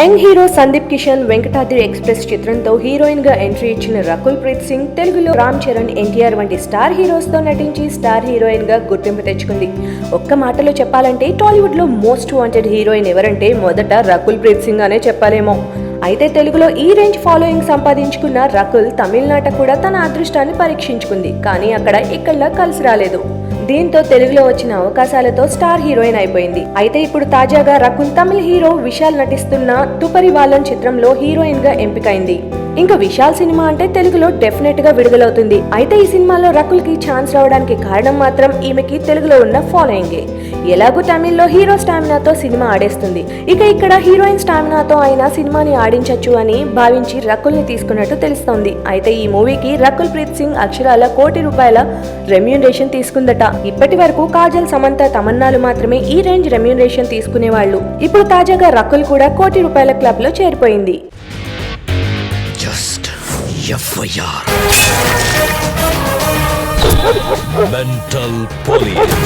Young hero Sandeep Kishan Venkatadri express చిత్రంతో heroine గా entry ఇచ్చిన రకుల్ ప్రీత్ సింగ్ తెలుగులో రామ్ చరణ్, ఎన్టీఆర్ వంటి స్టార్ హీరోస్ తో నటించి స్టార్ హీరోయిన్ గా గుర్తింపు తెచ్చుకుంది. ఒక్క మాటలో చెప్పాలంటే టాలీవుడ్ లో మోస్ట్ వాంటెడ్ హీరోయిన్ ఎవరంటే మొదట రకుల్ ప్రీత్ సింగ్ అనే చెప్పాలేమో. అయితే తెలుగులో ఈ రేంజ్ ఫాలోయింగ్ సంపాదించుకున్న రకుల్ తమిళనాట కూడా తన అదృష్టాన్ని పరీక్షించుకుంది. కానీ అక్కడ ఇక్కడ కలిసి రాలేదు. దీంతో తెలుగులో వచ్చిన అవకాశాలతో స్టార్ హీరోయిన్ అయిపోయింది. అయితే ఇప్పుడు తాజాగా రకుల్ తమిళ హీరో విశాల్ నటిస్తున్న తుపరివాలన్ చిత్రంలో హీరోయిన్ గా ఎంపికైంది. ఇంకా విశాల్ సినిమా అంటే తెలుగులో డెఫినెట్ గా విడుదలవుతుంది. అయితే ఈ సినిమాలో రకుల్ కి ఛాన్స్ రావడానికి కారణం మాత్రం ఈమెకి తెలుగులో ఉన్న ఫాలోయింగే. ఎలాగూ తమిళ్లో హీరో స్టామినాతో సినిమా ఆడేస్తుంది. ఇక ఇక్కడ హీరోయిన్ స్టామినాతో అయినా సినిమాని ఆడించచ్చు అని భావించి రకుల్ ని తీసుకున్నట్టు తెలుస్తోంది. అయితే ఈ మూవీకి రకుల్ ప్రీత్ సింగ్ అక్షరాల ₹1 కోటి రెమ్యూనరేషన్ తీసుకుందట. ఇప్పటి వరకు కాజల్, సమంత, తమన్నాలు మాత్రమే ఈ రేంజ్ రెమ్యూనరేషన్ తీసుకునేవాళ్లు. ఇప్పుడు తాజాగా రకుల్ కూడా ₹1 కోటి క్లబ్ లో చేరిపోయింది. FIR Mental Police